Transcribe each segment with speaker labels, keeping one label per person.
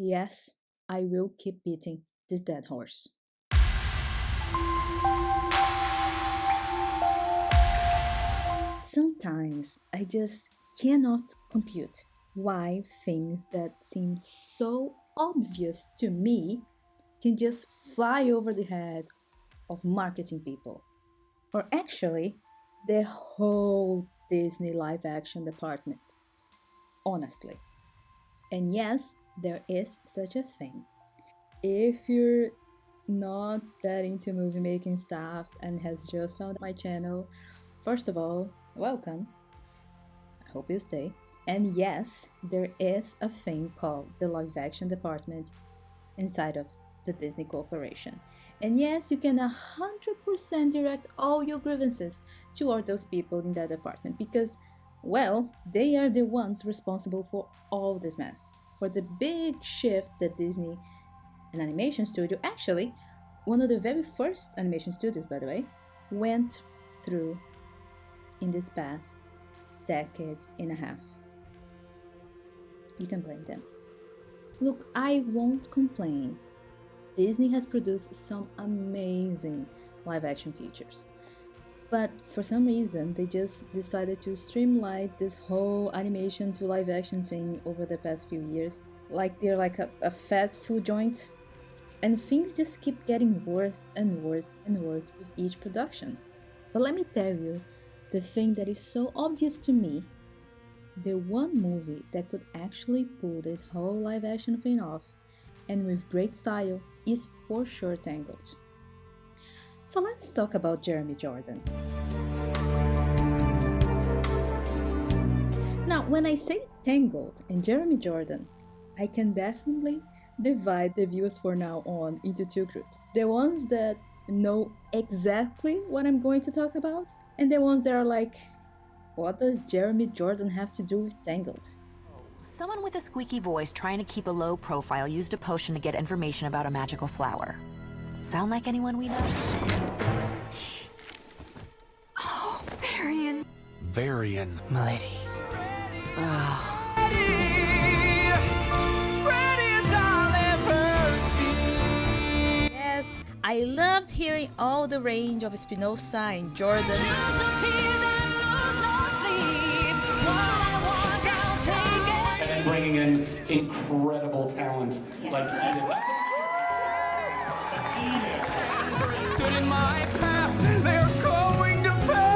Speaker 1: Yes, I will keep beating this dead horse. Sometimes I just cannot compute why things that seem so obvious to me can just fly over the head of marketing people. Or actually, the whole Disney live action department. Honestly. And yes, there is such a thing. If you're not that into movie making stuff and has just found my channel, first of all, welcome. I hope you stay. And yes, there is a thing called the live action department inside of the Disney Corporation. And yes, you can 100% direct all your grievances toward those people in that department because, well, they are the ones responsible for all this mess. For the big shift that Disney, an animation studio, actually, one of the very first animation studios, by the way, went through in this past decade and a half. You can blame them. Look, I won't complain. Disney has produced some amazing live action features. But for some reason, they just decided to streamline this whole animation to live action thing over the past few years. Like they're like a fast food joint. And things just keep getting worse and worse and worse with each production. But let me tell you, the thing that is so obvious to me, the one movie that could actually pull this whole live action thing off, and with great style, is for sure Tangled. So let's talk about Jeremy Jordan. Now, when I say Tangled and Jeremy Jordan, I can definitely divide the viewers for now on into two groups. The ones that know exactly what I'm going to talk about, and the ones that are like, what does Jeremy Jordan have to do with Tangled?
Speaker 2: Someone with a squeaky voice trying to keep a low profile used a potion to get information about a magical flower. Sound like anyone we know? Shh. Oh, Varian.
Speaker 3: Varian.
Speaker 2: Milady. Oh.
Speaker 1: Yes, I loved hearing all the range of Spinoza and Jordan.
Speaker 4: And then bringing in incredible talent like Egan. Stood in my path, they're going to pay.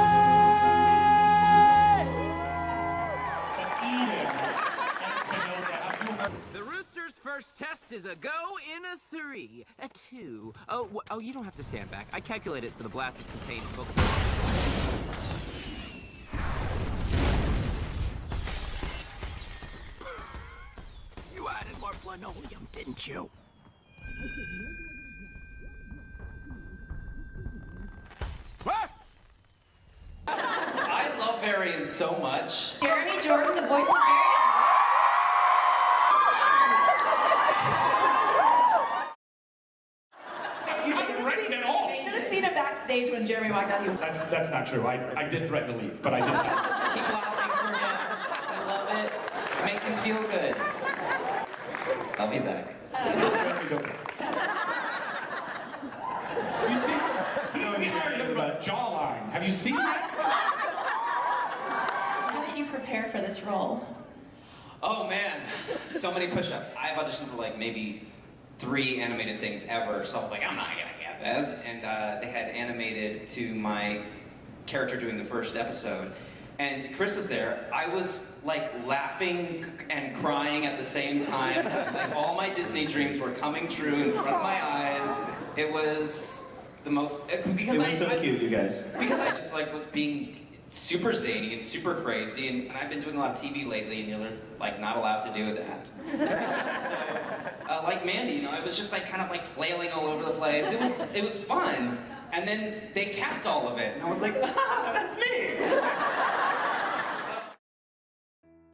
Speaker 5: The Rooster's first test is a go in a 3, a 2. Oh, you don't have to stand back. I calculate it so the blast is contained. Focus.
Speaker 3: You added more linoleum, didn't you?
Speaker 6: I love Varian so much.
Speaker 7: Jeremy Jordan, the voice of Varian.
Speaker 4: You should have written it all.
Speaker 7: You should have seen it backstage when Jeremy walked out. He was.
Speaker 4: That's not true. I did threaten to leave, but I didn't.
Speaker 6: Keep laughing for him. I love it. It makes him feel good. Love you, Zach.
Speaker 4: It's okay. You see? He's wearing a jawline. Have you seen that?
Speaker 7: How did you prepare for this role?
Speaker 6: Oh man, so many push-ups. I've auditioned for like maybe 3 animated things ever, so I was like, I'm not gonna get this. And they had animated to my character doing the first episode. And Chris was there. I was like laughing and crying at the same time. Like all my Disney dreams were coming true in front of my eyes. It was the most, because
Speaker 8: It was so cute, you guys.
Speaker 6: Because I just like was being super zany and super crazy, and I've been doing a lot of TV lately, and you're like not allowed to do that. So, like Mandy, you know, I was just like kind of like flailing all over the place. It was fun, and then they capped all of it, and I was like, that's me.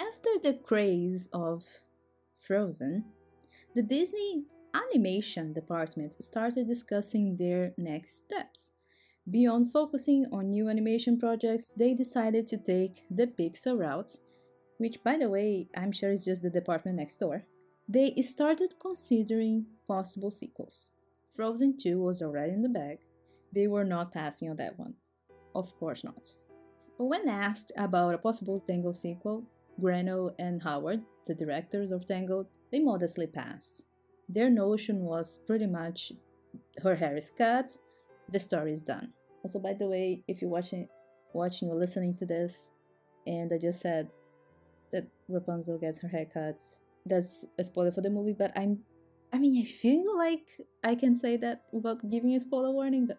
Speaker 1: After the craze of Frozen, the Disney animation department started discussing their next steps. Beyond focusing on new animation projects, they decided to take the Pixar route, which, by the way, I'm sure is just the department next door, they started considering possible sequels. Frozen 2 was already in the bag. They were not passing on that one. Of course not. But when asked about a possible Tangled sequel, Grano and Howard, the directors of Tangled, they modestly passed. Their notion was pretty much her hair is cut, the story is done. Also, by the way, if you're watching or listening to this, and I just said that Rapunzel gets her hair cut, that's a spoiler for the movie, but I feel like I can say that without giving a spoiler warning, but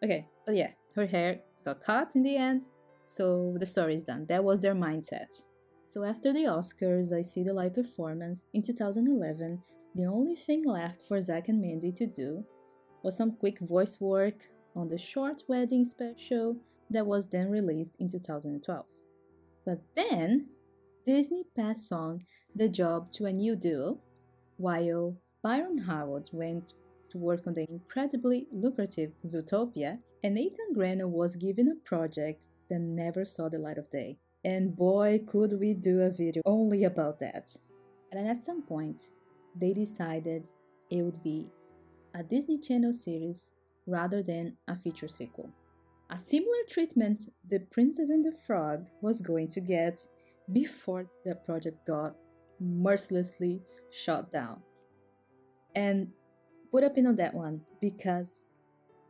Speaker 1: okay, but yeah, her hair got cut in the end, so the story is done. That was their mindset. So after the Oscars, I see the live performance. In 2011, the only thing left for Zack and Mandy to do was some quick voice work on the short wedding special that was then released in 2012. But then, Disney passed on the job to a new duo, while Byron Howard went to work on the incredibly lucrative Zootopia, and Nathan Grano was given a project that never saw the light of day. And boy, could we do a video only about that. And at some point, they decided it would be a Disney Channel series rather than a feature sequel. A similar treatment The Princess and the Frog was going to get before the project got mercilessly shot down. And put a pin on that one, because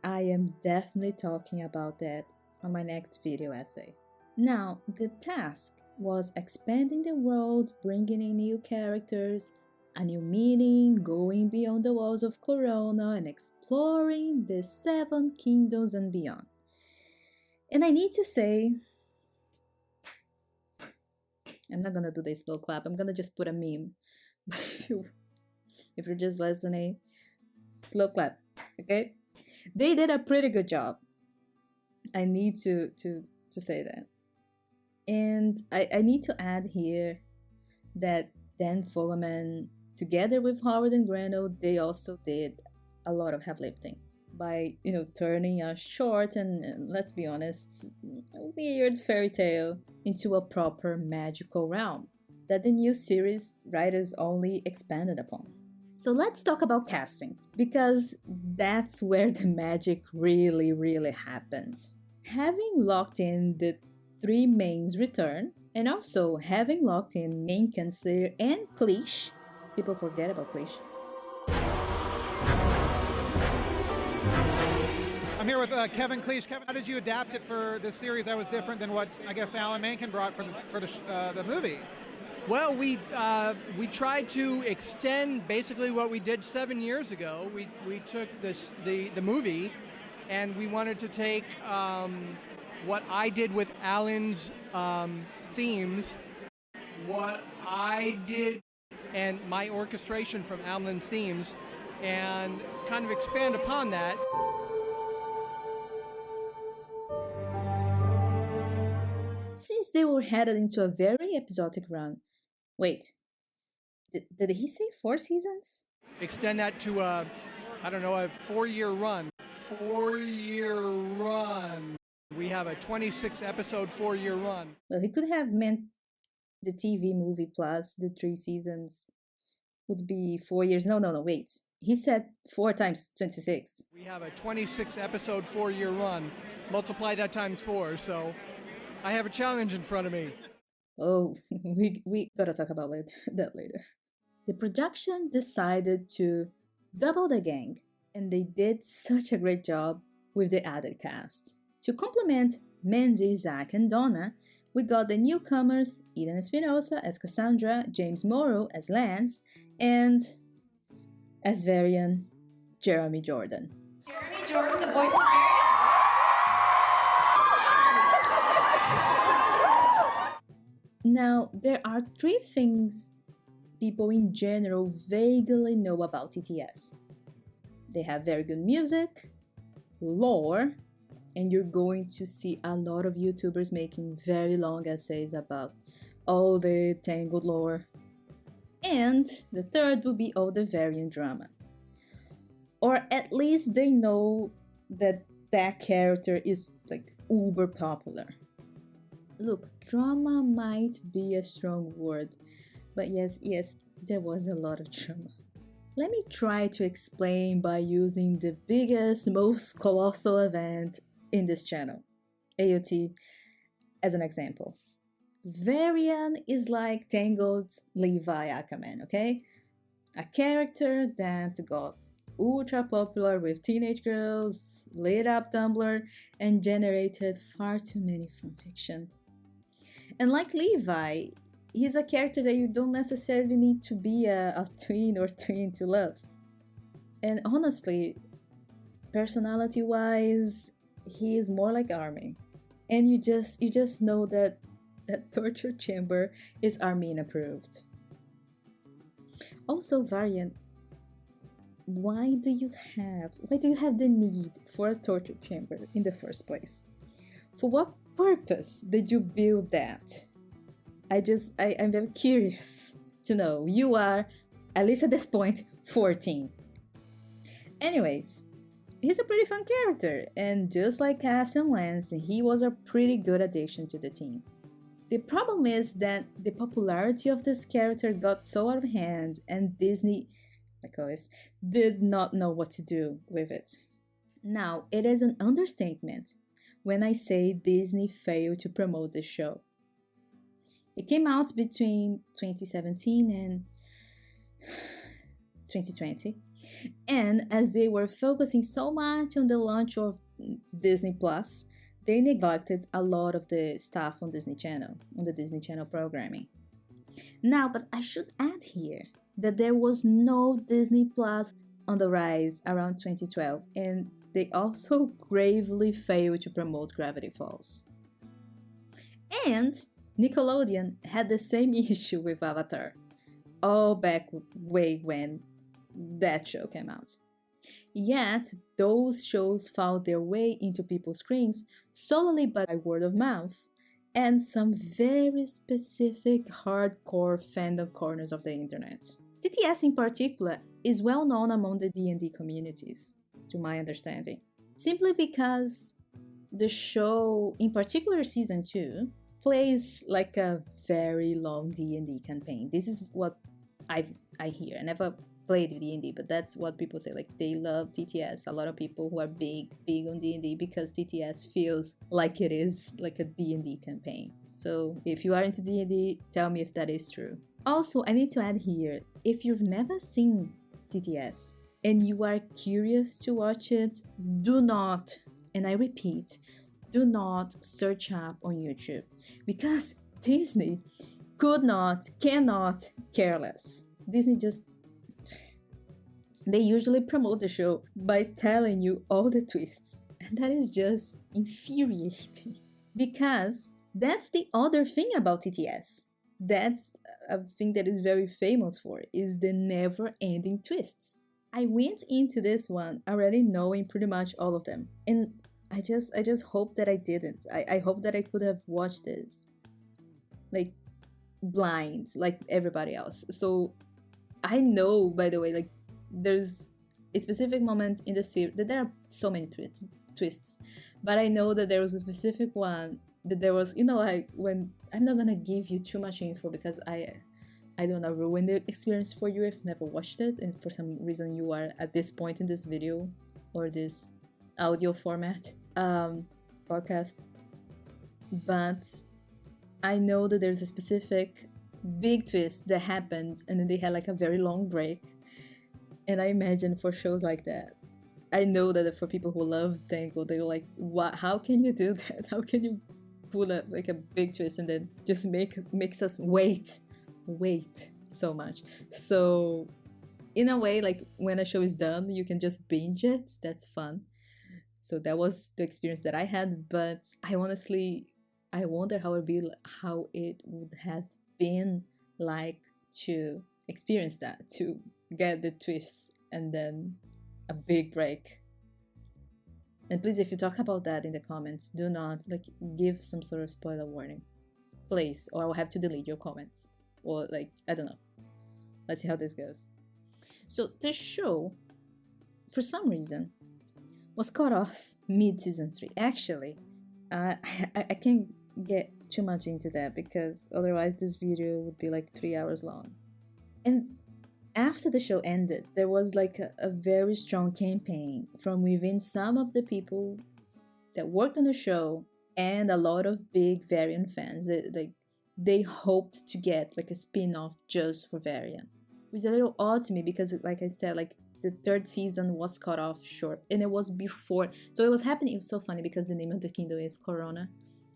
Speaker 1: I am definitely talking about that on my next video essay. Now, the task was expanding the world, bringing in new characters, a new meaning, going beyond the walls of Corona, and exploring the 7 kingdoms and beyond. And I need to say, I'm not gonna do the slow clap, I'm gonna just put a meme. If you're just listening, slow clap, okay? They did a pretty good job. I need to say that. And I need to add here that Dan Fogelman, together with Howard and Grano, they also did a lot of heavy lifting by, turning a short and let's be honest, weird fairy tale into a proper magical realm that the new series writers only expanded upon. So let's talk about casting, because that's where the magic really, really happened. Having locked in the 3 mains return, and also having locked in main Cancer and Kliesch. People forget about Kliesch.
Speaker 9: I'm here with Kevin Kliesch. Kevin, how did you adapt it for this series that was different than what I guess Alan Menken brought for the movie?
Speaker 10: Well, we tried to extend basically what we did 7 years ago. We took the movie, and we wanted to take what I did with Alan's themes, what I did and my orchestration from Alan's themes, and kind of expand upon that.
Speaker 1: Since they were headed into a very episodic run, wait, did he say 4 seasons?
Speaker 10: Extend that to a 4-year run. 4-year run. We have a 26 episode 4-year run.
Speaker 1: Well, he could have meant the TV movie plus the 3 seasons would be 4 years. No, wait. He said 4 times 26.
Speaker 10: We have a 26 episode 4-year run. Multiply that times 4, so I have a challenge in front of me.
Speaker 1: Oh, we gotta talk about that later. The production decided to double the gang, and they did such a great job with the added cast. To complement Mandy, Zack, and Donna, we got the newcomers Eden Espinosa as Cassandra, James Monroe as Lance, and as Varian, Jeremy Jordan.
Speaker 7: Jeremy Jordan, the voice of Varian.
Speaker 1: Now, there are 3 things people in general vaguely know about TTS. They have very good music, lore, and you're going to see a lot of YouTubers making very long essays about all the Tangled lore. And the third would be all the Varian drama. Or at least they know that that character is like uber popular. Look, drama might be a strong word, but yes, there was a lot of drama. Let me try to explain by using the biggest, most colossal event in this channel, AOT, as an example. Varian is like Tangled's Levi Ackerman, okay? A character that got ultra popular with teenage girls, lit up Tumblr, and generated far too many fanfiction. And like Levi, he's a character that you don't necessarily need to be a tween or twin to love. And honestly, personality-wise, he is more like Armin. And you just know that torture chamber is Armin approved. Also, Varian, why do you have the need for a torture chamber in the first place? For what purpose did you build that? I'm very curious to know. You are, at least at this point, 14. Anyways, he's a pretty fun character, and just like Cass and Lance, he was a pretty good addition to the team. The problem is that the popularity of this character got so out of hand, and Disney, like always, did not know what to do with it. Now, it is an understatement when I say Disney failed to promote the show. It came out between 2017 and 2020, and as they were focusing so much on the launch of Disney Plus, they neglected a lot of the stuff on Disney Channel, on the Disney Channel programming. Now, but I should add here that there was no Disney Plus on the rise around 2012, and they also gravely failed to promote Gravity Falls. And Nickelodeon had the same issue with Avatar, all back way when that show came out. Yet, those shows found their way into people's screens solely by word of mouth and some very specific hardcore fandom corners of the internet. TTS in particular is well known among the D&D communities, to my understanding, simply because the show, in particular season 2, plays like a very long D&D campaign. This is what I hear. I never played D&D, but that's what people say. Like, they love TTS. A lot of people who are big on D&D because TTS feels like it is like a D&D campaign. So if you are into D&D, tell me if that is true. Also, I need to add here, if you've never seen TTS and you are curious to watch it, do not, and I repeat, do not search up on YouTube, because Disney cannot care less. Disney just, they usually promote the show by telling you all the twists, and that is just infuriating, because that's the other thing about TTS. That's a thing that is very famous for, is the never-ending twists. I went into this one already knowing pretty much all of them, and I just hope that I didn't. I hope that I could have watched this like blind, like everybody else. So I know, by the way, like there's a specific moment in the series that there are so many twists, but I know that there was a specific one that there was, like when, I'm not gonna give you too much info because I don't wanna ruin the experience for you if you never watched it and for some reason you are at this point in this video or this audio format podcast. But I know that there's a specific big twist that happens and then they had like a very long break, and I imagine for shows like that, I know that for people who love Tangled, they're like, what, how can you do that? How can you pull a big twist and then just makes us wait so much? So in a way, like when a show is done, you can just binge it. That's fun. So that was the experience that I had, but I wonder how it would have been like to experience that, to get the twists and then a big break. And please, if you talk about that in the comments, do not give some sort of spoiler warning, please, or I'll have to delete your comments, or I don't know. Let's see how this goes. So the show, for some reason, was cut off mid-season 3. Actually, I can't get too much into that because otherwise this video would be like 3 hours long. And after the show ended, there was like a very strong campaign from within some of the people that worked on the show and a lot of big Varian fans. They hoped to get like a spin-off just for Varian, which is a little odd to me because, like I said, like the third season was cut off short, and it was before. So it was happening. It was so funny because the name of the kingdom is Corona.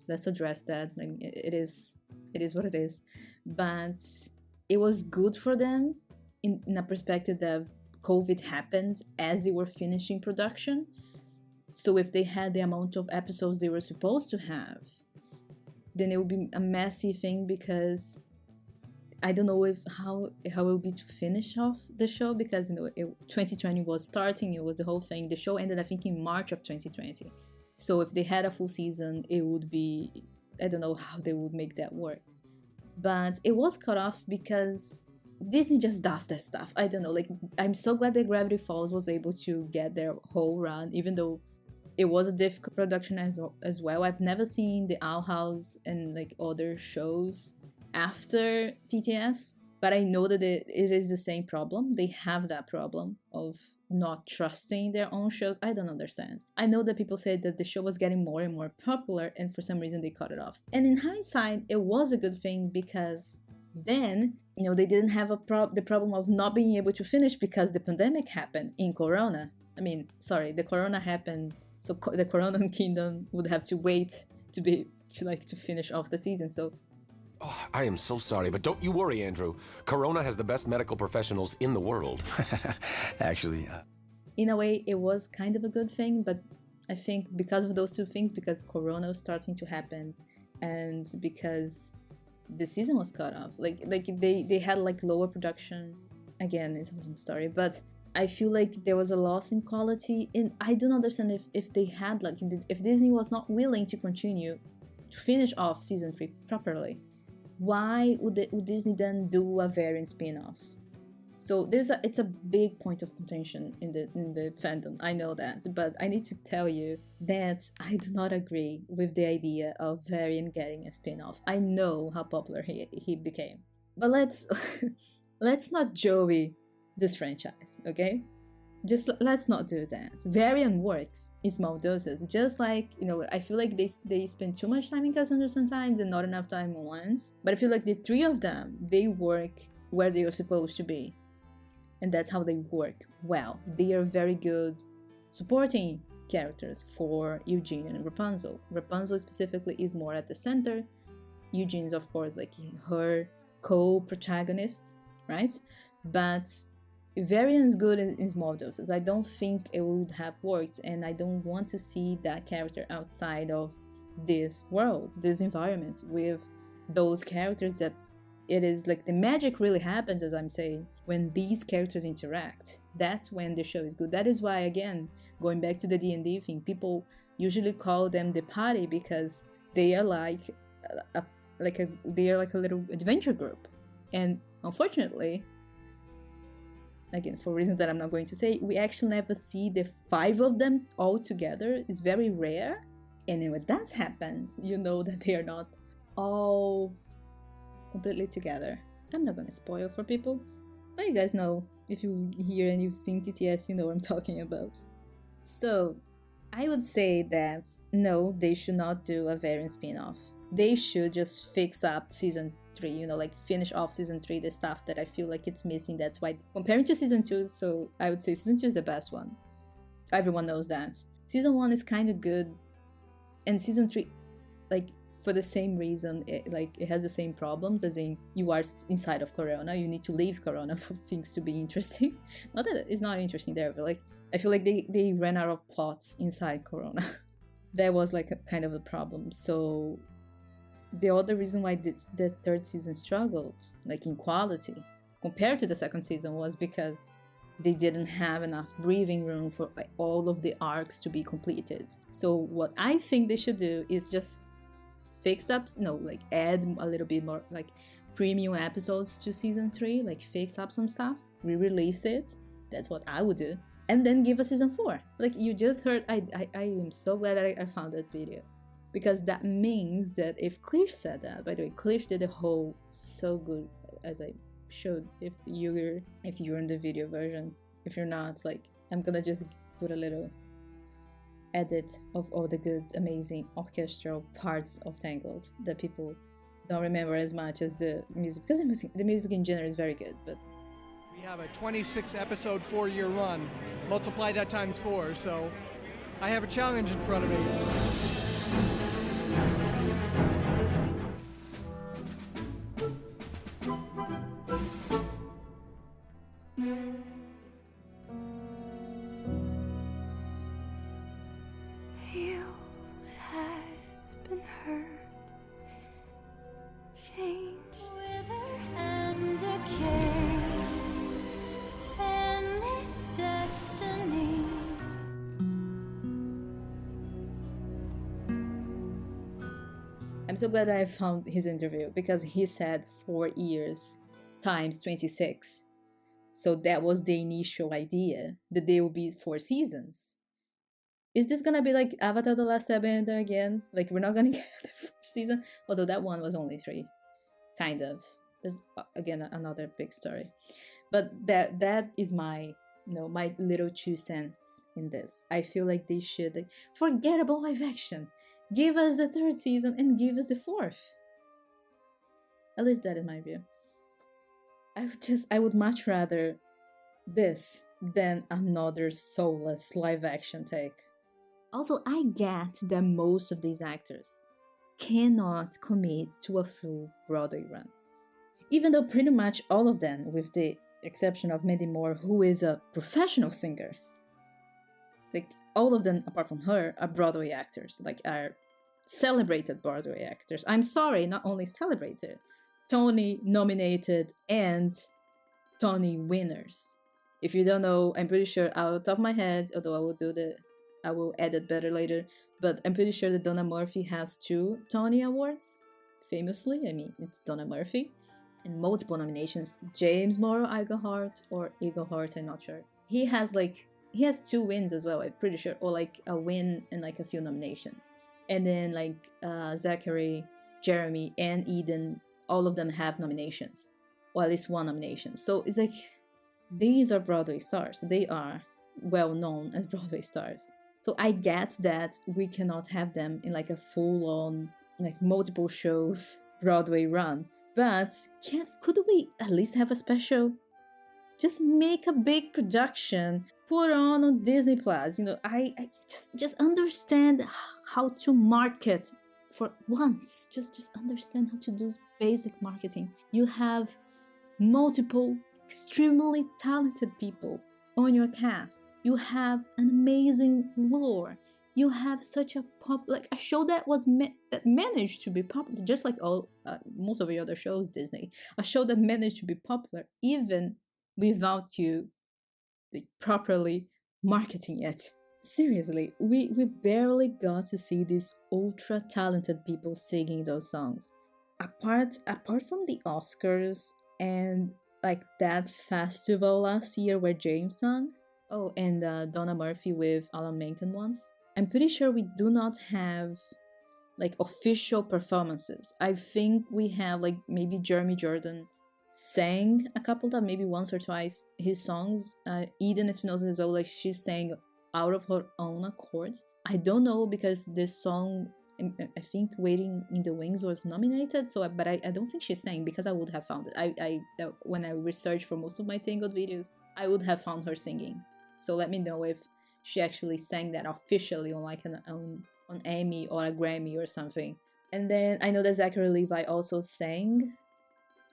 Speaker 1: Let's address that. I mean, it is what it is, but it was good for them in a perspective that COVID happened as they were finishing production. So if they had the amount of episodes they were supposed to have, then it would be a messy thing because I don't know how it will be to finish off the show because 2020 was starting. It was the whole thing. The show ended, I think, in March of 2020. So if they had a full season, it would be, I don't know how they would make that work. But it was cut off because Disney just does that stuff. I don't know. Like, I'm so glad that Gravity Falls was able to get their whole run, even though it was a difficult production as well. I've never seen the Owl House and like other shows after TTS, but I know that it is the same problem. They have that problem of not trusting their own shows. I don't understand. I know that people say that the show was getting more and more popular, and for some reason they cut it off. And in hindsight, it was a good thing because then, they didn't have the problem of not being able to finish because the pandemic happened in Corona. I mean, sorry, the Corona happened, so the Corona Kingdom would have to wait to finish off the season. So
Speaker 11: oh, I am so sorry, but don't you worry, Andrew. Corona has the best medical professionals in the world.
Speaker 8: Actually,
Speaker 1: in a way, it was kind of a good thing, but I think because of those two things, because Corona was starting to happen, and because the season was cut off, like they had like lower production. Again, it's a long story, but I feel like there was a loss in quality, and I don't understand if they had like if Disney was not willing to continue to finish off season 3 properly. Why would Disney then do a Varian spin-off? So it's a big point of contention in the fandom. I know that, but I need to tell you that I do not agree with the idea of Varian getting a spin-off. I know how popular he became, but let's not Joey this franchise, okay? Just let's not do that. Varian works in small doses, just like, I feel like they spend too much time in Cassandra sometimes and not enough time on Lance. But I feel like the three of them, they work where they are supposed to be. And that's how they work well. They are very good supporting characters for Eugene and Rapunzel. Rapunzel specifically is more at the center. Eugene's, of course, like her co-protagonist, right? But Varian's good in small doses. I don't think it would have worked, and I don't want to see that character outside of this world, this environment, with those characters that it is like the magic really happens, as I'm saying, when these characters interact. That's when the show is good. That is why, again, going back to the D&D thing, people usually call them the party because they are like a little adventure group. And unfortunately, again, for reasons that I'm not going to say, we actually never see the 5 of them all together. It's very rare. And when that happens, you know that they are not all completely together. I'm not going to spoil for people, but you guys know, if you hear and you've seen TTS, you know what I'm talking about. So I would say that no, they should not do a Varian spin-off. They should just fix up season 3, like finish off season 3, the stuff that I feel like it's missing. That's why, comparing to season 2, so I would say season 2 is the best one. Everyone knows that. Season 1 is kind of good, and season 3, like, for the same reason, it has the same problems, as in, you are inside of Corona, you need to leave Corona for things to be interesting. Not that it's not interesting there, but like, I feel like they ran out of plots inside Corona. That was like a kind of the problem. So the other reason why the third season struggled, like in quality, compared to the second season, was because they didn't have enough breathing room for like, all of the arcs to be completed. So what I think they should do is just fix up, like add a little bit more like premium episodes to season 3, like fix up some stuff, re-release it. That's what I would do. And then give a season 4. Like you just heard, I am so glad that I found that video. Because that means that if Kliesch said that, by the way, Kliesch did the whole so good, as I showed if you're in the video version. If you're not, like, I'm gonna just put a little edit of all the good, amazing orchestral parts of Tangled that people don't remember as much as the music, because the music in general is very good. But
Speaker 10: we have a 26 episode 4-year run. Multiply that times 4, so I have a challenge in front of me.
Speaker 1: I'm so glad I found his interview, because he said 4 years times 26. So that was the initial idea, that there will be 4 seasons. Is this gonna be like Avatar The Last Airbender again? Like, we're not gonna get the 4th season? Although that one was only 3. Kind of. There's, again, another big story. But that is my, my little 2 cents in this. I feel like they should, like, forget about live action. Give us the 3rd season and give us the 4th. At least that is my view. I would much rather this than another soulless live action take. Also, I get that most of these actors cannot commit to a full Broadway run. Even though pretty much all of them, with the exception of Mandy Moore, who is a professional singer, like, all of them, apart from her, are Broadway actors, like, are celebrated Broadway actors. I'm sorry, not only celebrated, Tony nominated and Tony winners. If you don't know, I'm pretty sure out of the top of my head, although I will edit better later, but I'm pretty sure that Donna Murphy has 2 Tony Awards. Famously, I mean, it's Donna Murphy. And multiple nominations. James Morrow Iglehart, or Iglehart, I'm not sure. He has 2 wins as well, I'm pretty sure, or like a win and like a few nominations. And then like Zachary, Jeremy, and Eden, all of them have nominations, or at least 1 nomination. So it's like, these are Broadway stars. They are well known as Broadway stars. So I get that we cannot have them in like a full-on, like, multiple shows Broadway run. But could we at least have a special? Just make a big production, put on Disney Plus. I just understand how to market for once. Just understand how to do basic marketing. You have multiple extremely talented people on your cast. You have an amazing lore. You have such a a show that that managed to be popular, just like most of the other shows Disney. A show that managed to be popular even without you properly marketing it. Seriously, we barely got to see these ultra talented people singing those songs. Apart from the Oscars and like that festival last year where James sung. Oh, and Donna Murphy with Alan Menken once. I'm pretty sure we do not have like official performances. I think we have like maybe Jeremy Jordan sang a couple times, maybe once or twice, his songs. Eden Espinosa as well, like she sang out of her own accord. I don't know because this song, I think Waiting in the Wings was nominated, but I don't think she sang because I would have found it. When I researched for most of my Tangled videos, I would have found her singing. So let me know if she actually sang that officially on like on Emmy or a Grammy or something. And then I know that Zachary Levi also sang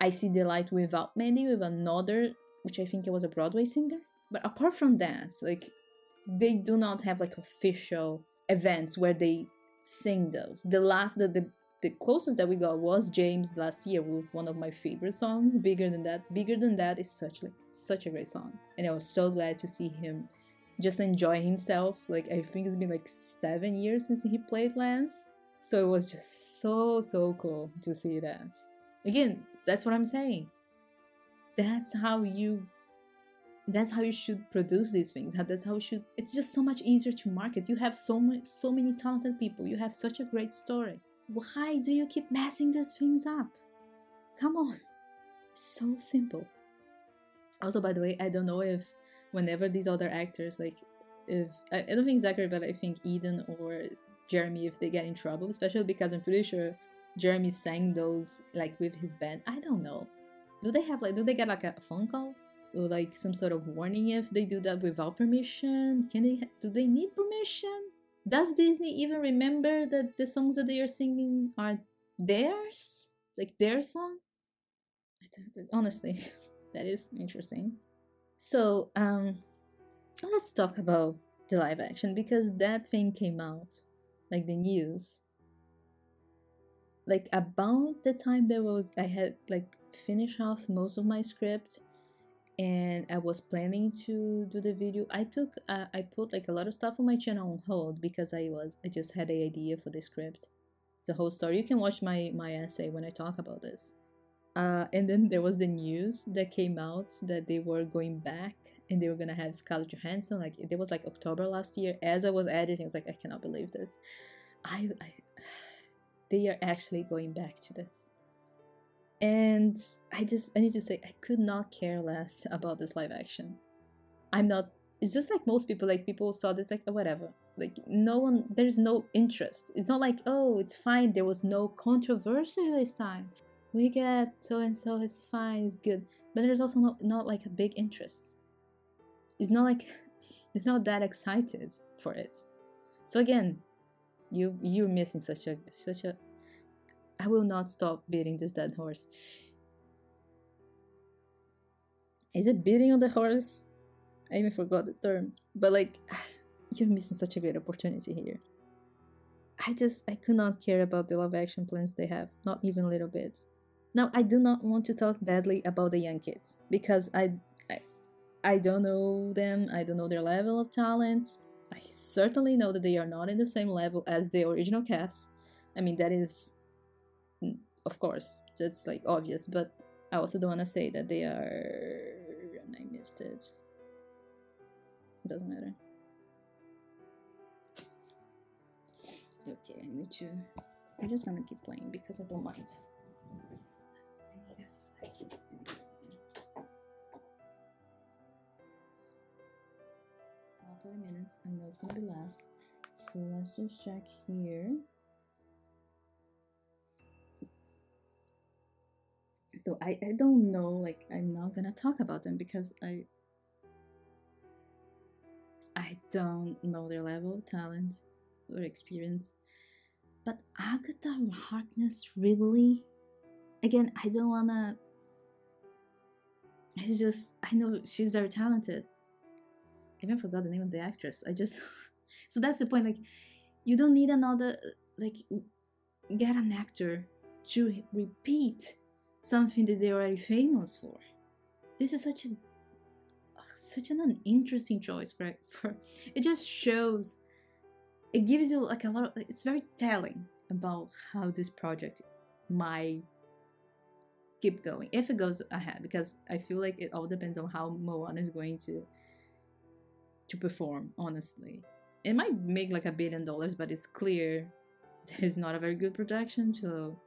Speaker 1: I See the Light Without Mandy with another, which I think it was a Broadway singer. But apart from that, like they do not have like official events where they sing those. The closest that we got was James last year with one of my favorite songs, Bigger Than That. Bigger Than That is such a great song. And I was so glad to see him just enjoy himself. Like I think it's been like 7 years since he played Lance. So it was just so cool to see that. Again, that's what I'm saying. That's how you should produce these things. It's just so much easier to market. You have so many talented people. You have such a great story. Why do you keep messing these things up? Come on. So simple. Also, by the way, I don't know if whenever these other actors, like, if I don't think Zachary, but I think Eden or Jeremy, if they get in trouble, especially because I'm pretty sure Jeremy sang those like with his band. I don't know. Do they get like a phone call or like some sort of warning if they do that without permission? Do they need permission? Does Disney even remember that the songs that they are singing are theirs? Like their song? Honestly, that is interesting. So, let's talk about the live action because that thing came out, like the news, like about the time I had like finished off most of my script, and I was planning to do the video. I put like a lot of stuff on my channel on hold because I just had the idea for the script, the whole story. You can watch my essay when I talk about this. And then there was the news that came out that they were going back and they were gonna have Scarlett Johansson. Like it was like October last year. As I was editing, I was like, I cannot believe this. They are actually going back to this. And I need to say, I could not care less about this live action. It's just like most people, like people saw this like, oh, whatever. Like there's no interest. It's not like, oh, it's fine. There was no controversy this time. We get so-and-so, it's fine, it's good. But there's also not like a big interest. It's not like, it's not that excited for it. So again, you're missing such a I will not stop beating this dead horse. Is it beating on the horse? I even forgot the term. But like, you're missing such a great opportunity here. I could not care about the live action plans they have, not even a little bit. Now, I do not want to talk badly about the young kids because I don't know them. I don't know their level of talent. I certainly know that they are not in the same level as the original cast. I mean, that is, of course, that's like obvious, but I also don't want to say that they are, and I missed it. It doesn't matter. Okay, I'm just gonna keep playing because I don't mind. Let's see if I can see. 30 minutes. I know it's gonna be less. So let's just check here. So I don't know, like I'm not gonna talk about them because I don't know their level of talent or experience. But Agatha Harkness, really? Again, I don't wanna. It's just, I know she's very talented. I even forgot the name of the actress. So that's the point. Like, you don't need another, like, get an actor to repeat something that they're already famous for. This is such an uninteresting choice for it. Just shows, it gives you like a lot of, it's very telling about how this project might keep going if it goes ahead, because I feel like it all depends on how Moana is going to perform. Honestly, it might make like $1 billion, but it's clear that it's not a very good production. So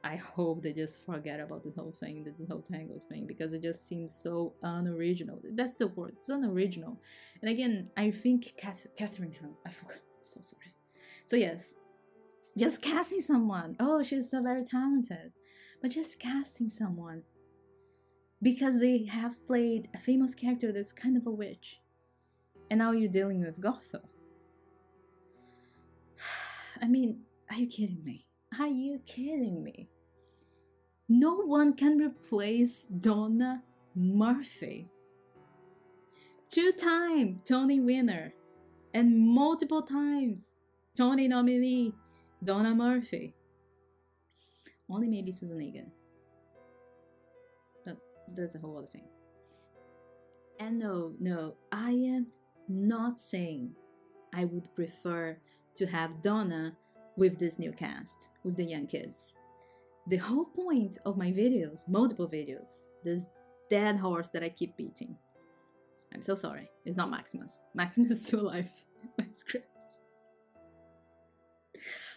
Speaker 1: I hope they just forget about this whole thing, this whole Tangled thing, because it just seems so unoriginal. That's the word, it's unoriginal. And again, I think Catherine Hunt, I forgot, so sorry. So yes, just casting someone. Oh, she's so very talented. But just casting someone because they have played a famous character that's kind of a witch. And now you're dealing with Gothel. I mean, are you kidding me? Are you kidding me? No one can replace Donna Murphy. 2-time Tony winner and multiple times Tony nominee Donna Murphy. Only maybe Susan Egan. But that's a whole other thing. And no, I am not saying I would prefer to have Donna with this new cast, with the young kids. The whole point of my videos, multiple videos, this dead horse that I keep beating. I'm so sorry, it's not Maximus. Maximus is still alive in my script.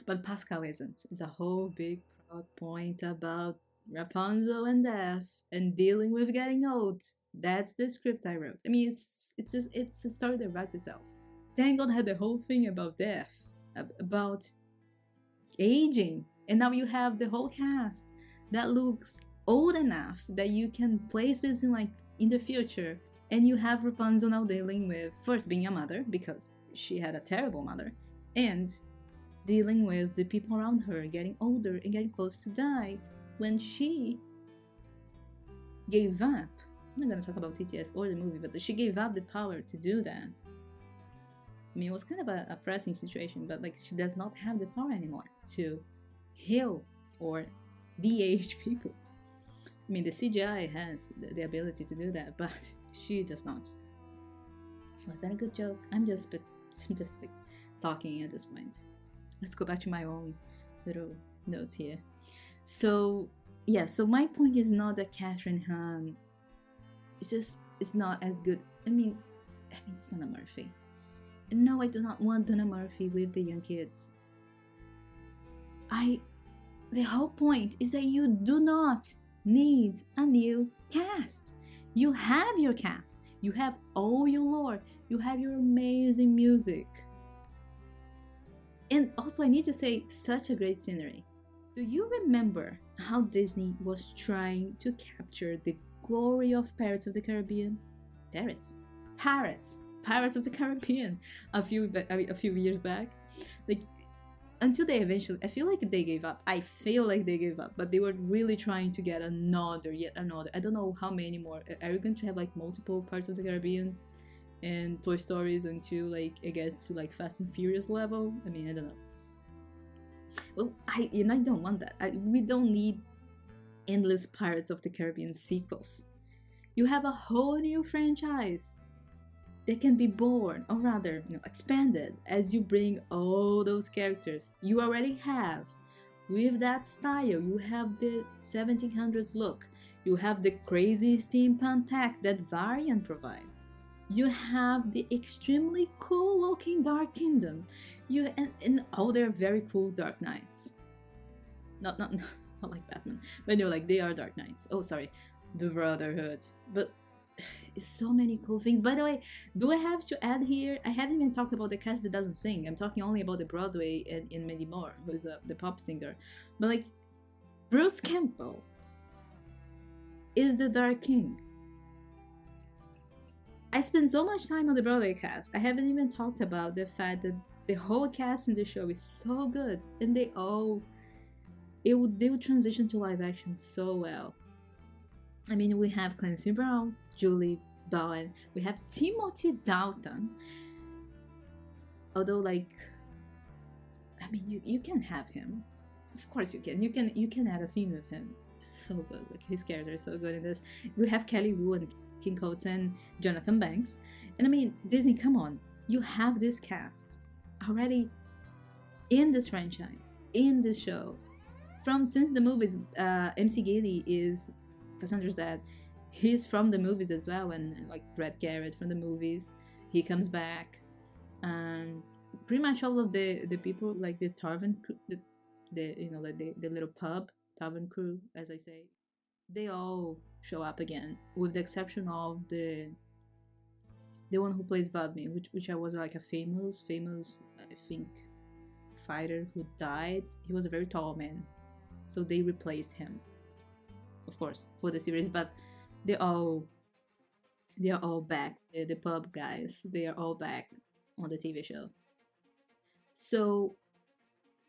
Speaker 1: But Pascal isn't. It's a whole big plot point about Rapunzel and death and dealing with getting old. That's the script I wrote. I mean, it's a story that writes itself. Tangled had the whole thing about death, about aging, and now you have the whole cast that looks old enough that you can place this in the future, and you have Rapunzel now dealing with first being a mother because she had a terrible mother, and dealing with the people around her getting older and getting close to die when she gave up. I'm not gonna talk about TTS or the movie, but she gave up the power to do that. I mean, it was kind of a pressing situation, but like she does not have the power anymore to heal or de-age people. I mean, the CGI has the ability to do that, but she does not. Was that a good joke? I'm just like talking at this point. Let's go back to my own little notes here. So yeah, so my point is not that Catherine Hahn it's not as good. I mean it's Donna Murphy. And no, I do not want Donna Murphy with the young kids. The whole point is that you do not need a new cast. You have your cast. You have all your lore. You have your amazing music. And also, I need to say, such a great scenery. Do you remember how Disney was trying to capture the glory of Pirates of the Caribbean? Pirates of the Caribbean a few years back. Like, until they eventually, I feel like they gave up. I feel like they gave up, but they were really trying to get yet another. I don't know how many more. Are you going to have like multiple Pirates of the Caribbeans and Toy Stories until like it gets to like Fast and Furious level? I mean, I don't know. Well, I don't want that. We don't need endless Pirates of the Caribbean sequels. You have a whole new franchise that can be born, or rather, expanded as you bring all those characters you already have. With that style, you have the 1700s look. You have the crazy steampunk tech that Varian provides. You have the extremely cool-looking Dark Kingdom. And all their very cool Dark Knights. Not like Batman, but like they are Dark Knights. Oh, sorry, the Brotherhood. But it's so many cool things. By the way, do I have to add here? I haven't even talked about the cast that doesn't sing. I'm talking only about the Broadway and Mandy Moore, who is the pop singer. But like, Bruce Campbell is the Dark King. I spent so much time on the Broadway cast. I haven't even talked about the fact that the whole cast in the show is so good, and they would transition to live action so well. I mean, we have Clancy Brown, Julie Bowen, we have Timothy Dalton. Although, like, I mean, you can have him. Of course you can. You can add a scene with him. So good. Like, his character is so good in this. We have Kelly Wu and King Colton, Jonathan Banks. And I mean, Disney, come on. You have this cast already in this franchise, in this show. Since the movies, MC Gilly is Cassandra's dad. He's from the movies as well, and like Brett Garrett from the movies, he comes back, and pretty much all of the people, like the Tarvin crew, the little pub Tarvin crew, as I say, they all show up again, with the exception of the one who plays Vadmi, which was like a famous I think fighter who died. He was a very tall man, so they replaced him, of course, for the series. But they are all back. The pub guys, they are all back on the TV show. So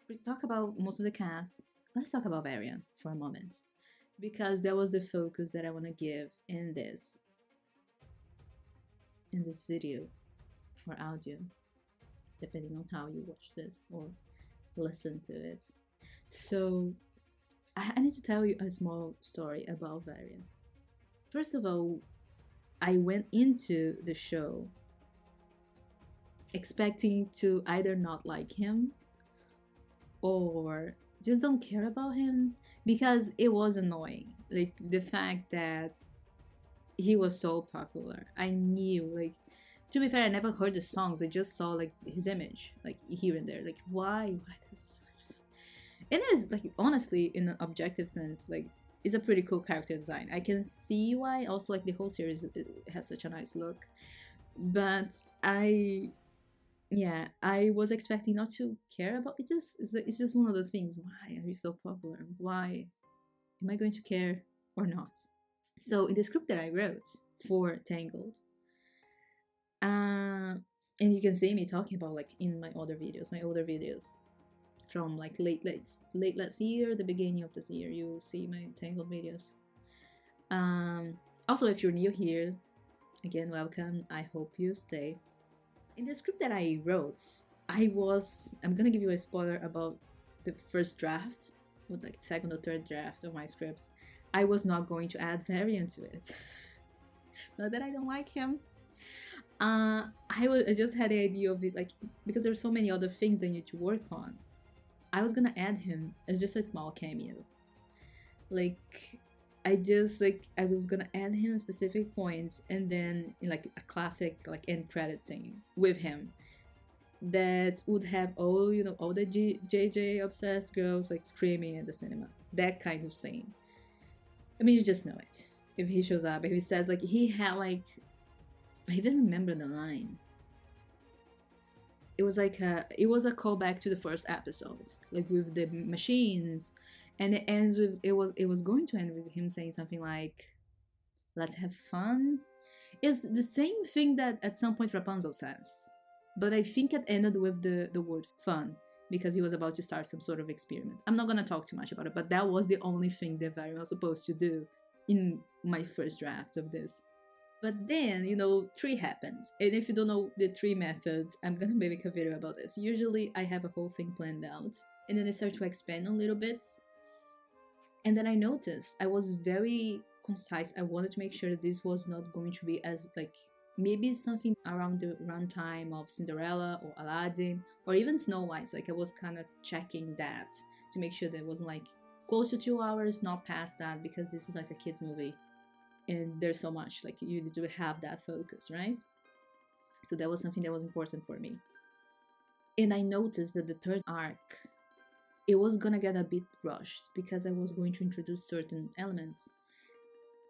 Speaker 1: we talk about most of the cast. Let's talk about Varian for a moment, because that was the focus that I want to give in this video or audio, depending on how you watch this or listen to it. So I need to tell you a small story about Varian. First of all, I went into the show expecting to either not like him or just don't care about him, because it was annoying. Like, the fact that he was so popular. I knew, like, to be fair, I never heard the songs. I just saw like his image, like here and there. Like, why this? And it is, like, honestly, in an objective sense, like, it's a pretty cool character design. I can see why. Also, like the whole series has such a nice look, but I was expecting not to care about it. It's just one of those things. Why are you so popular? Why am I going to care or not? So in the script that I wrote for Tangled, and you can see me talking about like in my older videos from like late last year, the beginning of this year, you'll see my Tangled videos. Also, if you're new here, again, welcome. I hope you stay. In the script that I wrote, I'm gonna give you a spoiler about the first draft, with like second or third draft of my scripts. I was not going to add Varian to it. Not that I don't like him. I just had the idea of it, like, because there's so many other things they need to work on. I was gonna add him as just a small cameo. Like, I was gonna add him at specific points, and then in like a classic like end credit scene with him that would have all the JJ obsessed girls like screaming at the cinema. That kind of scene. I mean, you just know it. If he shows up, if he says like he had like, I even remember the line. It was a callback to the first episode, like with the machines, and it ends with it was going to end with him saying something like, "Let's have fun." It's the same thing that at some point Rapunzel says, but I think it ended with the word "fun" because he was about to start some sort of experiment. I'm not gonna talk too much about it, but that was the only thing that Varian was supposed to do in my first drafts of this. But then, Tree happens. And if you don't know the Tree method, I'm gonna make a video about this. Usually I have a whole thing planned out, and then I start to expand on little bits. And then I noticed I was very concise. I wanted to make sure that this was not going to be as, like, maybe something around the runtime of Cinderella or Aladdin, or even Snow White. Like, I was kind of checking that to make sure that it wasn't, like, close to 2 hours, not past that, because this is, like, a kid's movie. And there's so much, like, you need to have that focus, right? So that was something that was important for me. And I noticed that the third arc, it was gonna get a bit rushed because I was going to introduce certain elements.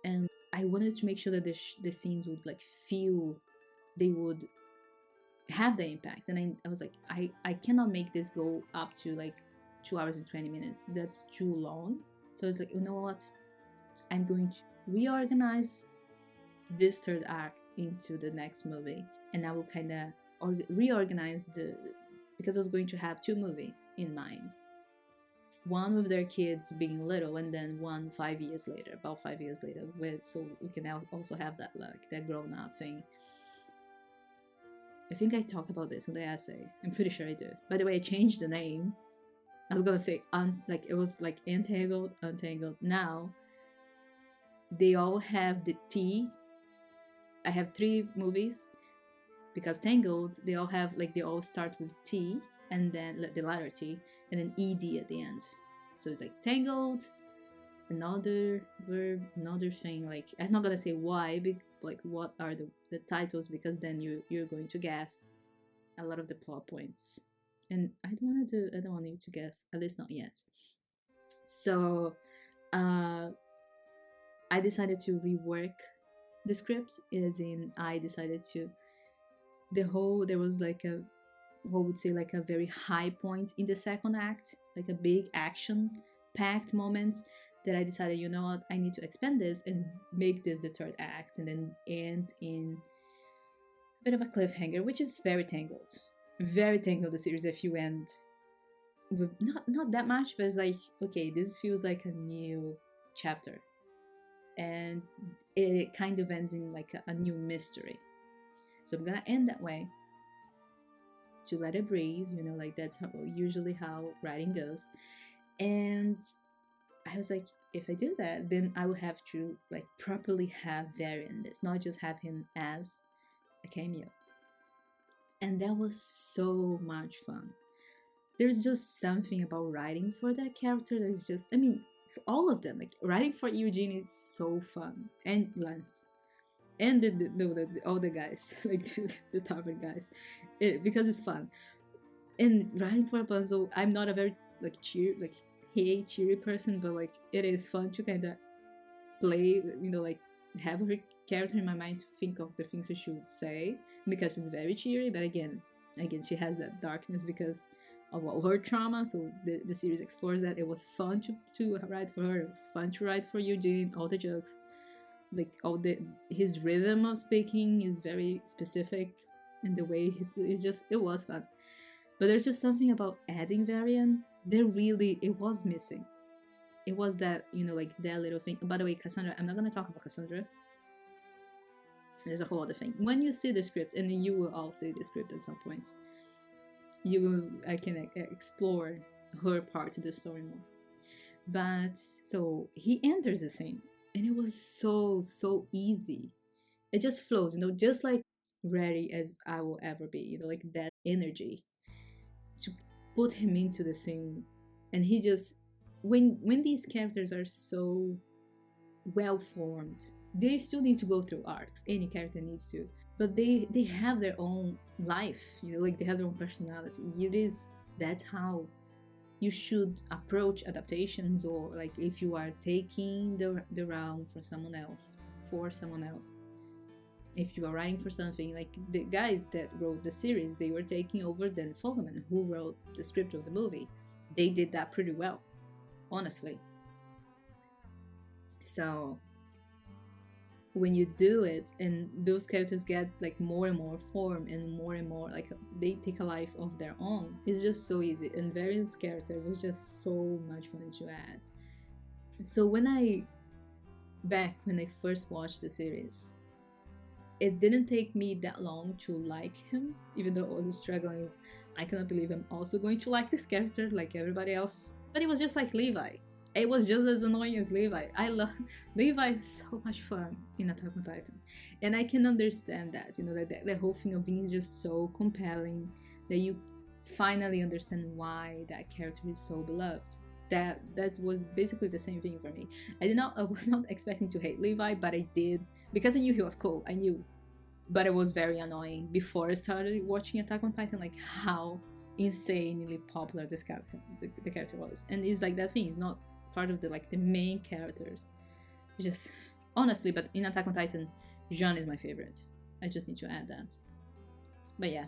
Speaker 1: And I wanted to make sure that the scenes would, like, feel, they would have the impact. And I was like, I cannot make this go up to, like, 2 hours and 20 minutes. That's too long. So it's like, you know what? I'm going to reorganize this third act into the next movie, and I will kind of reorganize because I was going to have 2 movies in mind, one with their kids being little, and then one about 5 years later, so we can also have that, like, that grown-up thing. I think I talked about this in the essay. I'm pretty sure I do. By the way, I changed the name. I was gonna say it was like Entangled, Untangled. Now they all have the T. I have 3 movies because Tangled, they all start with T and then the letter T and then ED at the end. So it's like Tangled, another verb, another thing. Like, I'm not gonna say why, like what are the titles, because then you're going to guess a lot of the plot points. And I don't want you to guess, at least not yet. So I decided to rework the script, as in I decided to, there was like a, what would say, like a very high point in the second act, like a big action-packed moment that I decided, you know what, I need to expand this and make this the third act, and then end in a bit of a cliffhanger, which is very Tangled. Very Tangled, the series, if you end with not that much, but it's like, okay, this feels like a new chapter. And it kind of ends in like a new mystery. So I'm gonna end that way to let it breathe, like that's usually how writing goes. And I was like, if I do that, then I will have to like properly have Varian in this, not just have him as a cameo. And that was so much fun. There's just something about writing for that character that is just, for all of them, like writing for Eugene is so fun, and Lance, and all the guys, like the tavern guys, because it's fun. And writing for Rapunzel, I'm not a very cheery person, but like it is fun to kind of play, like have her character in my mind to think of the things she would say, because she's very cheery, but again she has that darkness because of all her trauma. So the series explores that. It was fun to write for her. It was fun to write for Eugene. All the jokes, like his rhythm of speaking is very specific, and the way it was fun. But there's just something about adding Varian it was missing. It was that, like that little thing. By the way, Cassandra, I'm not going to talk about Cassandra. There's a whole other thing. When you see the script, and you will all see the script at some point, I can explore her part of the story more. But so he enters the scene, and it was so easy. It just flows, just like ready as I will ever be, like that energy to put him into the scene. And he just, when these characters are so well formed, they still need to go through arcs. Any character needs to, but they have their own life, like they have their own personality. That's how you should approach adaptations, or like if you are taking the realm for someone else. If you are writing for something, like the guys that wrote the series, they were taking over Dan Fogelman, who wrote the script of the movie. They did that pretty well, honestly. So when you do it, and those characters get like more and more form, and more like they take a life of their own, it's just so easy. And Varian's character was just so much fun to add. So when I first watched the series, it didn't take me that long to like him, even though I was struggling with, I cannot believe I'm also going to like this character like everybody else. But it was just like Levi. It was just as annoying as Levi. I love Levi is so much fun in Attack on Titan. And I can understand that, that whole thing of being just so compelling that you finally understand why that character is so beloved. That was basically the same thing for me. I was not expecting to hate Levi, but I did, because I knew he was cool. I knew. But it was very annoying before I started watching Attack on Titan, like how insanely popular this character, the character was. And it's like that thing, it's not part of the main characters. It's just, honestly, but in Attack on Titan, Jean is my favorite. I just need to add that. But yeah.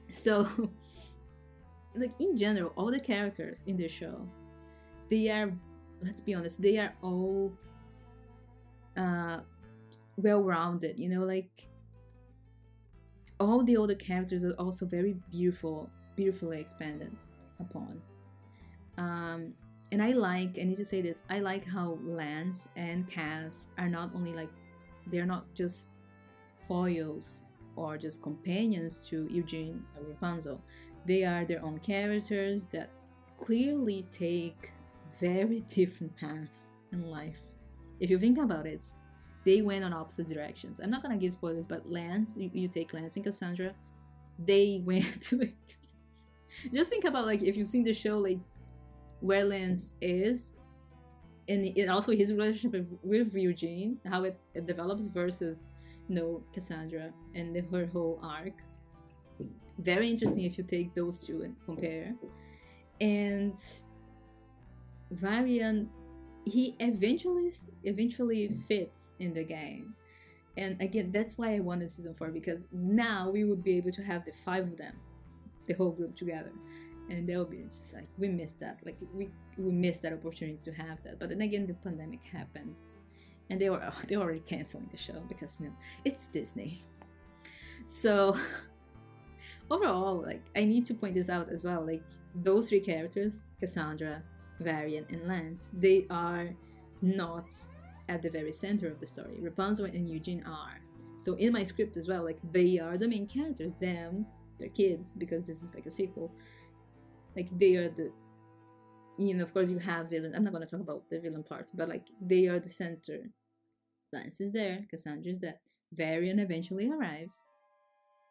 Speaker 1: So, like in general, all the characters in the show, they are, let's be honest, they are all well-rounded, like all the other characters are also very beautifully expanded upon. And I need to say this, I like how Lance and Cass are not only they're not just foils or just companions to Eugene or Rapunzel. They are their own characters that clearly take very different paths in life. If you think about it, they went on opposite directions. I'm not gonna give spoilers, but Lance, you take Lance and Cassandra, they went just think about if you've seen the show, where Lance is, and also his relationship with Eugene, how it develops versus Cassandra and her whole arc. Very interesting if you take those two and compare. And Varian, he eventually fits in the game. And again, that's why I wanted season 4, because now we would be able to have the 5 of them, the whole group together. And they'll be just we missed that. We missed that opportunity to have that. But then again, the pandemic happened, and they were already canceling the show because it's Disney. So overall, I need to point this out as well. Those 3 characters, Cassandra, Varian, and Lance, they are not at the very center of the story. Rapunzel and Eugene are. So in my script as well, they are the main characters. Them, their kids, because this is a sequel. They are the, of course you have villain. I'm not going to talk about the villain part, but they are the center. Lance is there, Cassandra is there, Varian eventually arrives,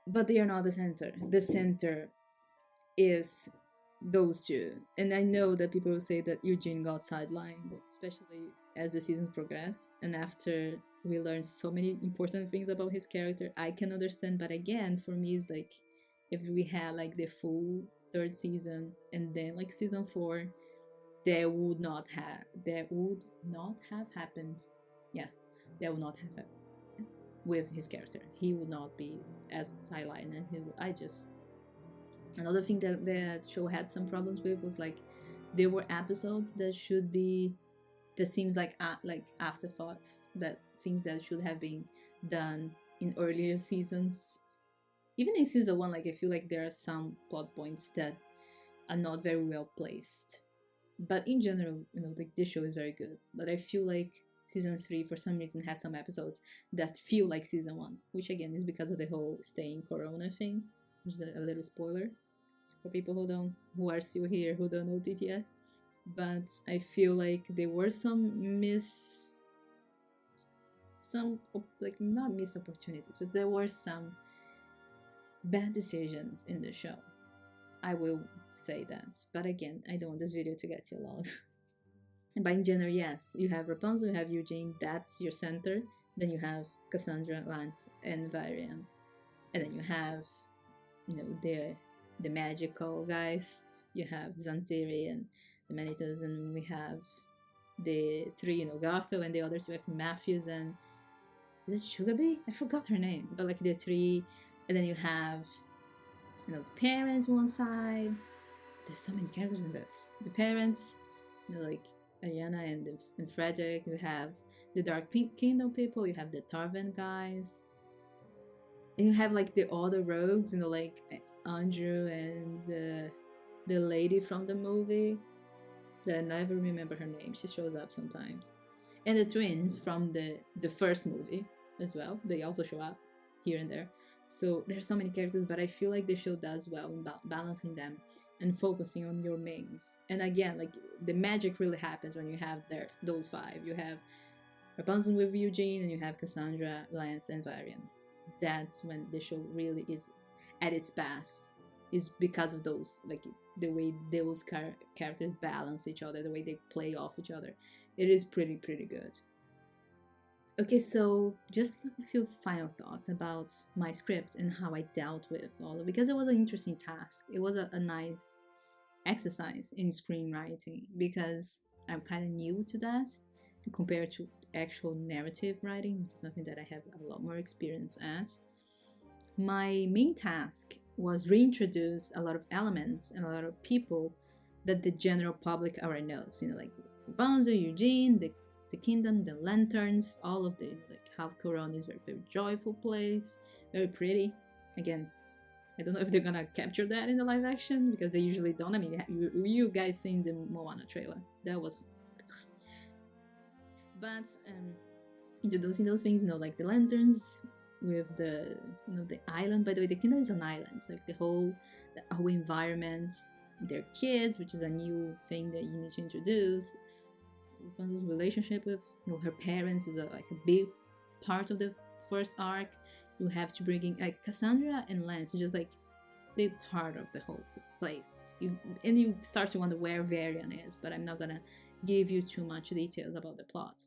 Speaker 1: but they are not the center. The center is those 2. And I know that people will say that Eugene got sidelined, especially as the season progressed, and after we learned so many important things about his character. I can understand, but again, for me, it's if we had the full 3rd season and then season 4, that would not have happened. Yeah, that would not have happened with his character. He would not be as sidelined, and another thing that the show had some problems with was like there were episodes that seems like afterthoughts, that things that should have been done in earlier seasons. Even in season 1, like I feel like there are some plot points that are not very well placed. But in general, the show is very good. But I feel like season 3 for some reason has some episodes that feel like season 1, which again is because of the whole staying Corona thing, which is a little spoiler for people who are still here who don't know TTS. But I feel like there were not missed opportunities, but there were some bad decisions in the show. I will say that. But again, I don't want this video to get too long. But in general, yes, you have Rapunzel, you have Eugene, that's your center. Then you have Cassandra, Lance, and Varian. And then you have, the magical guys. You have Zantiri and the Manitos, and we have the three, Garthel, and the others. We have Matthews and is it Sugarbee? I forgot her name. But like the three, and then you have, the parents one side. There's so many characters in this. The parents, like Ariana and Frederick. You have the Dark Kingdom people. You have the Tarvan guys. And you have like the other rogues, like Andrew and the lady from the movie. That I never remember her name. She shows up sometimes. And the twins from the first movie as well. They also show up here and there. So there's so many characters, but I feel like the show does well in balancing them and focusing on your mains. And again, like the magic really happens when you have those five. You have Rapunzel with Eugene, and you have Cassandra, Lance, and Varian. That's when the show really is at its best. Is because of those, like the way those characters balance each other, the way they play off each other. It is pretty good. Okay, so just a few final thoughts about my script and how I dealt with all of it, because it was an interesting task. It was a nice exercise in screenwriting, because I'm kind of new to that compared to actual narrative writing, which is something that I have a lot more experience at. My main task was reintroduce a lot of elements and a lot of people that the general public already knows. Like Rapunzel, Eugene, the kingdom, the lanterns, all of the how Corona is very, very joyful place, very pretty. Again, I don't know if they're gonna capture that in the live action, because they usually don't. I mean, you guys seen the Moana trailer? That was. But introducing those things, like the lanterns with the the island. By the way, the kingdom is an island. It's like the whole environment. Their kids, which is a new thing that you need to introduce. Rapunzel's relationship with her parents is a big part of the first arc. You have to bring in Cassandra and Lance, just like they're part of the whole place. You start to wonder where Varian is, but I'm not gonna give you too much details about the plot.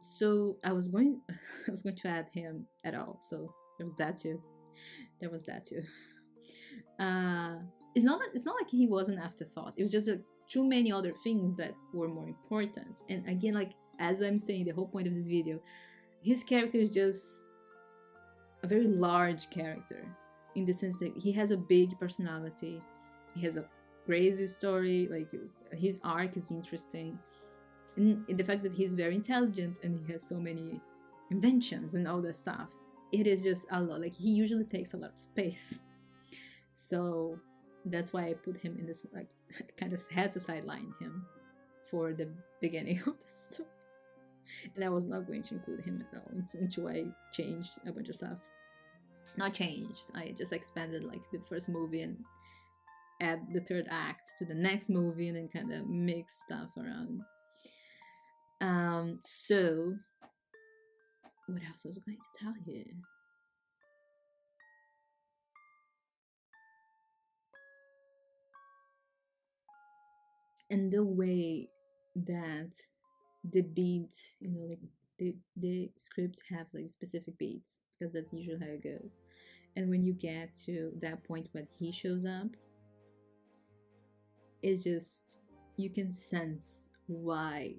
Speaker 1: So I was going to add him at all. So there was that too. It's not like he was an afterthought. It was just too many other things that were more important. And again, like as I'm saying, the whole point of this video, his character is just a very large character, in the sense that he has a big personality, he has a crazy story, like his arc is interesting, and the fact that he's very intelligent and he has so many inventions and all that stuff, it is just a lot. Like he usually takes a lot of space, so that's why I put him in this, like kind of had to sideline him for the beginning of the story. And I was not going to include him at all until I changed a bunch of stuff. Not changed, I just expanded like the first movie and add the third act to the next movie and then kind of mix stuff around. So what else I was going to tell you? And the way that the beats, like the script has like specific beats, because that's usually how it goes. And when you get to that point when he shows up, it's just, you can sense why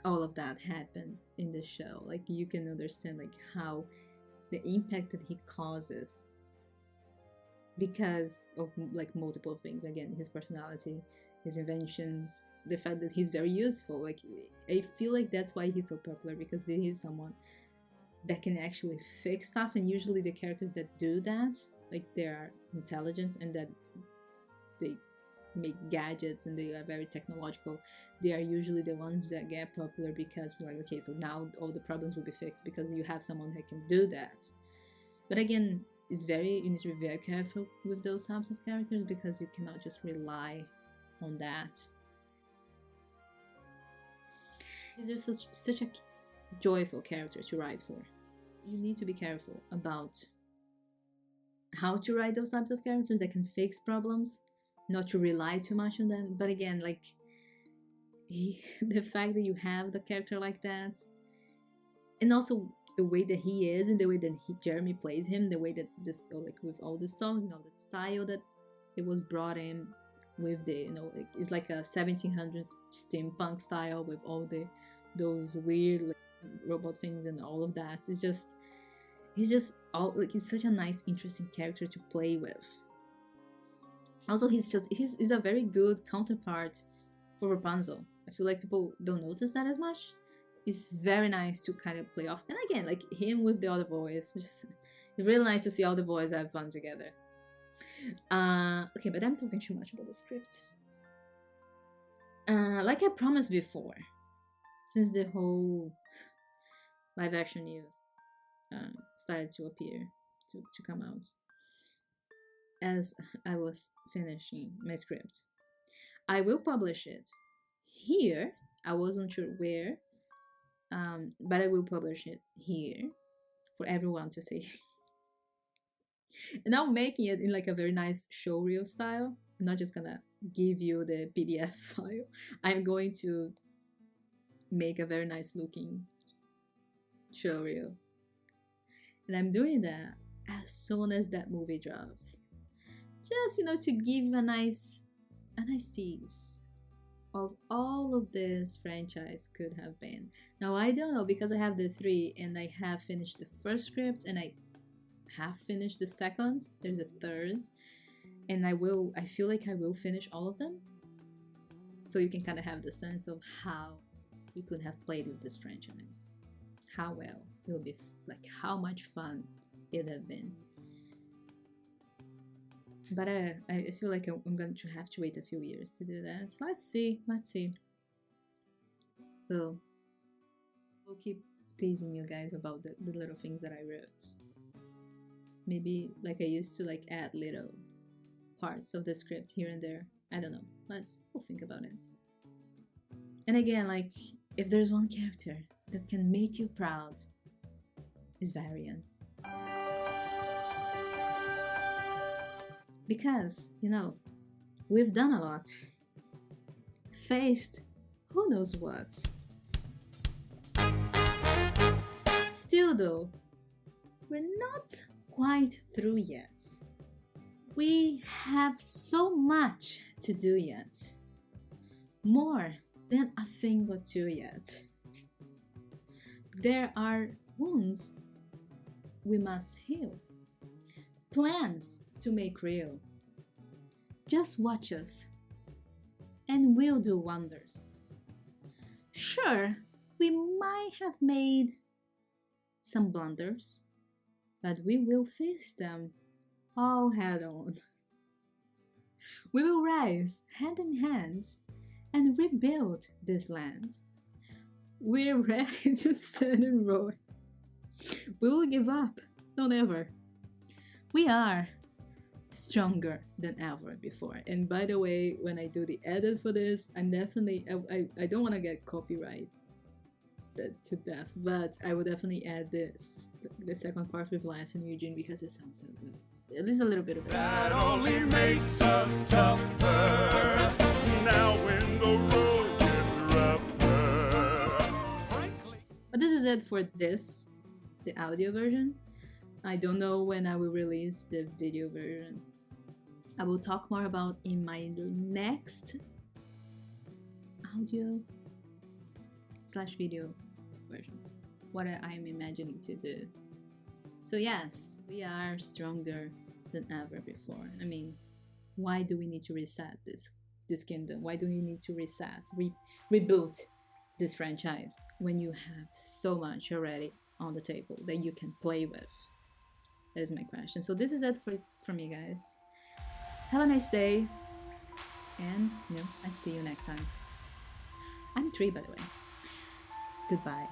Speaker 1: all of that happened in the show. Like you can understand like how the impact that he causes because of like multiple things. Again, his personality, his inventions, the fact that he's very useful. Like I feel like that's why he's so popular, because he's someone that can actually fix stuff, and usually the characters that do that, like they are intelligent and that they make gadgets and they are very technological, they are usually the ones that get popular, because we're like, okay, so now all the problems will be fixed because you have someone that can do that. But again, you need to be very careful with those types of characters, because you cannot just rely on that. These are such a joyful character to write for. You need to be careful about how to write those types of characters that can fix problems, not to rely too much on them. But again, like the fact that you have the character like that, and also the way that he is and the way that Jeremy plays him, the way that this, like with all the songs and all the style that it was brought in with the, it's like a 1700s steampunk style with all those weird like, robot things and all of that. He's just he's such a nice, interesting character to play with. Also, he's a very good counterpart for Rapunzel. I feel like people don't notice that as much. It's very nice to kind of play off. And again, like him with the other boys, it's really nice to see all the boys have fun together. Okay, but I'm talking too much about the script. Like I promised before, since the whole live action news started to appear, to come out, as I was finishing my script, I will publish it here. I wasn't sure where, but I will publish it here for everyone to see. And I'm making it in like a very nice showreel style. I'm not just gonna give you the PDF file. I'm going to make a very nice looking showreel, and I'm doing that as soon as that movie drops, just to give a nice tease of all of this franchise could have been. Now I don't know, because I have the 3 and I have finished the first script and I have finished the second. There's a third, and I feel like I will finish all of them, so you can kind of have the sense of how we could have played with this franchise, how well it would be, like how much fun it would have been. But I feel like I'm going to have to wait a few years to do that. So let's see. So we'll keep teasing you guys about the little things that I wrote. Maybe like I used to like add little parts of the script here and there. I don't know. We'll think about it. And again, like if there's one character that can make you proud, is Varian. Because, we've done a lot. Faced who knows what. Still though, we're not quite through yet. We have so much to do yet. More than a thing or two yet. There are wounds we must heal. Plans to make real. Just watch us, and we'll do wonders. Sure, we might have made some blunders, but we will face them all head on. We will rise hand in hand and rebuild this land. We're ready to stand and roar. We will give up, don't ever. We are stronger than ever before. And by the way, when I do the edit for this, I'm definitely, I don't want to get copyright to death, but I will definitely add this, the second part with Lance and Eugene, because it sounds so good. At least a little bit of it.
Speaker 12: That only makes us tougher. Now when the road gets rougher. Frankly.
Speaker 1: But this is it for this, the audio version. I don't know when I will release the video version. I will talk more about in my next audio / video version. What I am imagining to do. So yes, we are stronger than ever before. I mean, why do we need to reset this kingdom? Why do we need to reset, reboot this franchise when you have so much already on the table that you can play with? That is my question. So this is it from me, guys. Have a nice day, and I see you next time. I'm Tree, by the way. Goodbye.